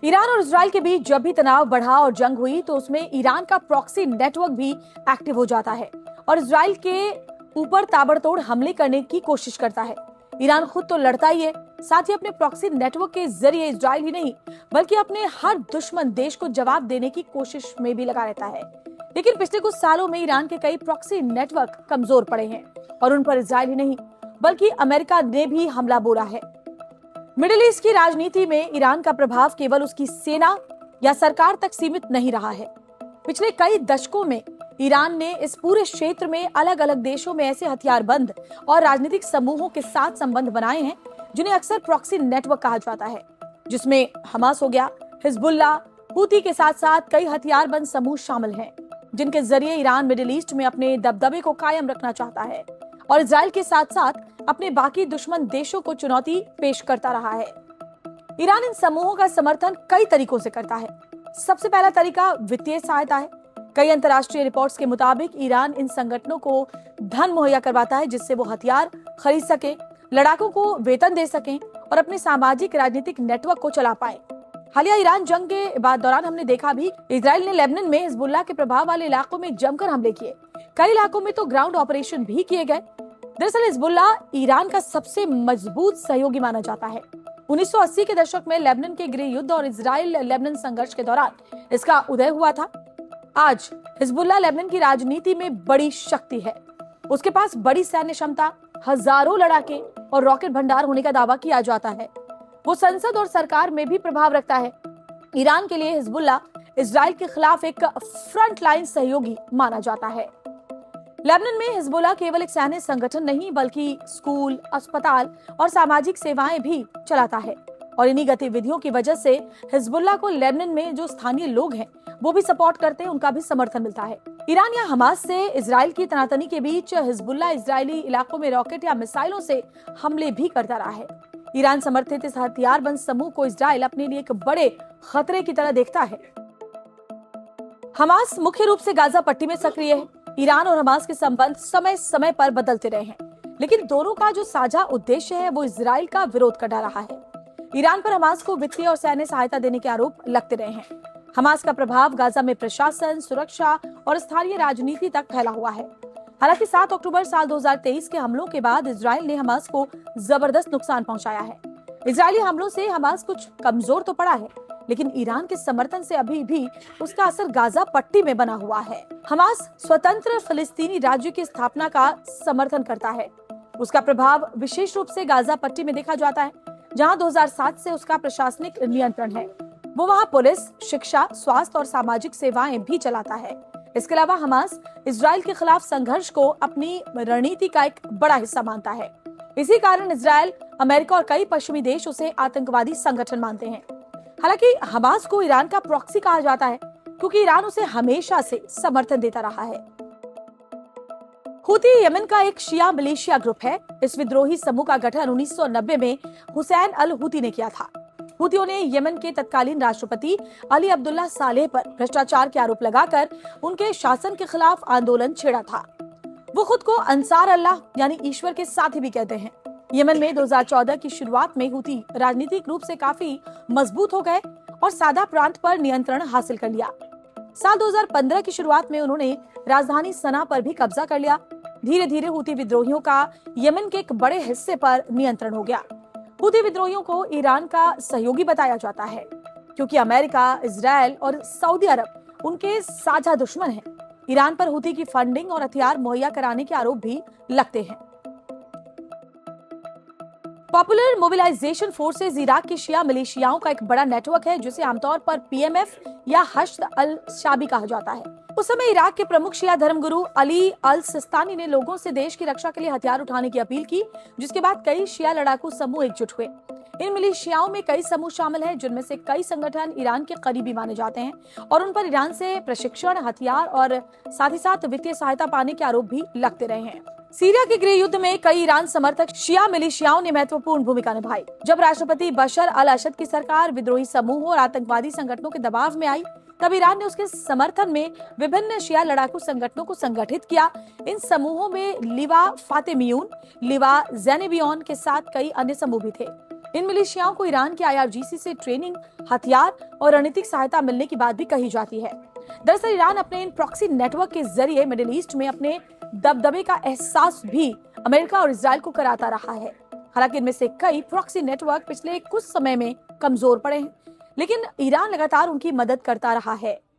Iran और Israel के बीच जब भी तनाव बढ़ा और जंग हुई तो उसमें ईरान का प्रॉक्सी नेटवर्क भी एक्टिव हो जाता है और इजराइल के ऊपर ताबड़तोड़ हमले करने की कोशिश करता है। ईरान खुद तो लड़ता ही है, साथ ही अपने प्रॉक्सी नेटवर्क के जरिए इजराइल ही नहीं बल्कि अपने हर दुश्मन देश को जवाब देने की कोशिश में भी लगा रहता है। लेकिन पिछले कुछ सालों में ईरान के कई प्रॉक्सी नेटवर्क कमजोर पड़े हैं और उन पर इजराइल ही नहीं बल्कि अमेरिका ने भी हमला बोला है। मिडिल ईस्ट की राजनीति में ईरान का प्रभाव केवल उसकी सेना या सरकार तक सीमित नहीं रहा है। पिछले कई दशकों में ईरान ने इस पूरे क्षेत्र में अलग अलग देशों में ऐसे हथियारबंद और राजनीतिक समूहों के साथ संबंध बनाए हैं जिन्हें अक्सर प्रॉक्सी नेटवर्क कहा जाता है, जिसमें हमास हो गया, हिजबुल्लाह, हूती के साथ साथ कई हथियारबंद समूह शामिल हैं, जिनके जरिए ईरान मिडिल ईस्ट में अपने दबदबे को कायम रखना चाहता है और इजराइल के साथ साथ अपने बाकी दुश्मन देशों को चुनौती पेश करता रहा है। ईरान इन समूहों का समर्थन कई तरीकों से करता है। सबसे पहला तरीका वित्तीय सहायता है। कई अंतर्राष्ट्रीय रिपोर्ट्स के मुताबिक ईरान इन संगठनों को धन मुहैया करवाता है जिससे वो हथियार खरीद सके, लड़ाकों को वेतन दे सकें और अपने सामाजिक राजनीतिक नेटवर्क को चला पाए। हालिया ईरान जंग के बाद दौरान हमने देखा भी इजराइल ने लेबनान में हिजबुल्लाह के प्रभाव वाले इलाकों में जमकर हमले किए। कई इलाकों में तो ग्राउंड ऑपरेशन भी किए गए। दरअसल हिजबुल्लाह ईरान का सबसे मजबूत सहयोगी माना जाता है। 1980 के दशक में लेबनान के गृह युद्ध और इजराइल लेबनान संघर्ष के दौरान इसका उदय हुआ था। आज हिजबुल्लाह लेबनान की राजनीति में बड़ी शक्ति है। उसके पास बड़ी सैन्य क्षमता, हजारों लड़ाके और रॉकेट भंडार होने का दावा किया जाता है। वो संसद और सरकार में भी प्रभाव रखता है। ईरान के लिए हिजबुल्लाह इजराइल के खिलाफ एक फ्रंट लाइन सहयोगी माना जाता है। लेबनान में हिजबुल्लाह केवल एक सैन्य संगठन नहीं बल्कि स्कूल, अस्पताल और सामाजिक सेवाएं भी चलाता है और इन्हीं गतिविधियों की वजह से हिजबुल्लाह को लेबनान में जो स्थानीय लोग हैं वो भी सपोर्ट करते हैं, उनका भी समर्थन मिलता है। ईरान या हमास से इजराइल की तनातनी के बीच हिजबुल्लाह इजरायली इलाकों में रॉकेट या मिसाइलों से हमले भी करता रहा है। ईरान समर्थित इस हथियारबंद समूह को इजराइल अपने लिए एक बड़े खतरे की तरह देखता है। हमास मुख्य रूप से गाजा पट्टी में सक्रिय है। ईरान और हमास के संबंध समय समय पर बदलते रहे हैं, लेकिन दोनों का जो साझा उद्देश्य है वो इजराइल का विरोध कर रहा है। ईरान पर हमास को वित्तीय और सैन्य सहायता देने के आरोप लगते रहे हैं। हमास का प्रभाव गाजा में प्रशासन, सुरक्षा और स्थानीय राजनीति तक फैला हुआ है। हालांकि 7 अक्टूबर साल 2023 के हमलों के बाद इजराइल ने हमास को जबरदस्त नुकसान पहुंचाया है। इजरायली हमलों से हमास कुछ कमजोर तो पड़ा है, लेकिन ईरान के समर्थन से अभी भी उसका असर गाजा पट्टी में बना हुआ है। हमास स्वतंत्र फिलिस्तीनी राज्य की स्थापना का समर्थन करता है। उसका प्रभाव विशेष रूप से गाजा पट्टी में देखा जाता है, जहां 2007 से उसका प्रशासनिक नियंत्रण है। वो वहां पुलिस, शिक्षा, स्वास्थ्य और सामाजिक सेवाएं भी चलाता है। इसके अलावा हमास इजराइल के खिलाफ संघर्ष को अपनी रणनीति का एक बड़ा हिस्सा मानता है। इसी कारण इजराइल, अमेरिका और कई पश्चिमी देश उसे आतंकवादी संगठन मानते हैं। हालांकि हमास को ईरान का प्रॉक्सी कहा जाता है क्योंकि ईरान उसे हमेशा से समर्थन देता रहा है। हूती यमन का एक शिया मिलिशिया ग्रुप है। इस विद्रोही समूह का गठन 1990 में हुसैन अल हूती ने किया था। हूतियों ने यमन के तत्कालीन राष्ट्रपति अली अब्दुल्ला सालेह पर भ्रष्टाचार के आरोप लगाकर उनके शासन के खिलाफ आंदोलन छेड़ा था। वो खुद को अंसार अल्लाह यानी ईश्वर के साथी भी कहते हैं। यमन में 2014 की शुरुआत में हूती राजनीतिक रूप से काफी मजबूत हो गए और सादा प्रांत पर नियंत्रण हासिल कर लिया। साल 2015 की शुरुआत में उन्होंने राजधानी सना पर भी कब्जा कर लिया। धीरे धीरे हूती विद्रोहियों का यमन के एक बड़े हिस्से पर नियंत्रण हो गया। हूती विद्रोहियों को ईरान का सहयोगी बताया जाता है क्योंकि अमेरिका, इजराइल और सऊदी अरब उनके साझा दुश्मन हैं। ईरान पर हूती की फंडिंग और हथियार मुहैया कराने के आरोप भी लगते हैं। पॉपुलर मोबिलाइजेशन फोर्सेस इराक की शिया मिलिशियाओं का एक बड़ा नेटवर्क है जिसे आमतौर पर पीएमएफ या हश्द अल शाबी कहा जाता है। उस समय इराक के प्रमुख शिया धर्मगुरु अली अल सिस्तानी ने लोगों से देश की रक्षा के लिए हथियार उठाने की अपील की, जिसके बाद कई शिया लड़ाकू समूह एकजुट हुए। इन मिलिशियाओं में कई समूह शामिल हैं, जिनमें से कई संगठन ईरान के करीबी माने जाते हैं और उन पर ईरान से प्रशिक्षण, हथियार और साथ ही साथ वित्तीय सहायता पाने के आरोप भी लगते रहे हैं। सीरिया के गृह युद्ध में कई ईरान समर्थक शिया मिलिशियाओं ने महत्वपूर्ण भूमिका निभाई। जब राष्ट्रपति बशर अल असद की सरकार विद्रोही समूहों और आतंकवादी संगठनों के दबाव में आई, तब ईरान ने उसके समर्थन में विभिन्न शिया लड़ाकू संगठनों को संगठित किया। इन समूहों में लिवा फातेमियून, लिवा ज़ैनेबियोन के साथ कई अन्य समूह भी थे। इन मिलिशियाओं को ईरान के IRGC से ट्रेनिंग, हथियार और रणनीतिक सहायता मिलने की बात भी कही जाती है। दरअसल ईरान अपने इन प्रॉक्सी नेटवर्क के जरिए मिडिल ईस्ट में अपने दबदबे का एहसास भी अमेरिका और इजराइल को कराता रहा है। हालांकि इनमें से कई प्रॉक्सी नेटवर्क पिछले कुछ समय में कमजोर पड़े हैं, लेकिन ईरान लगातार उनकी मदद करता रहा है।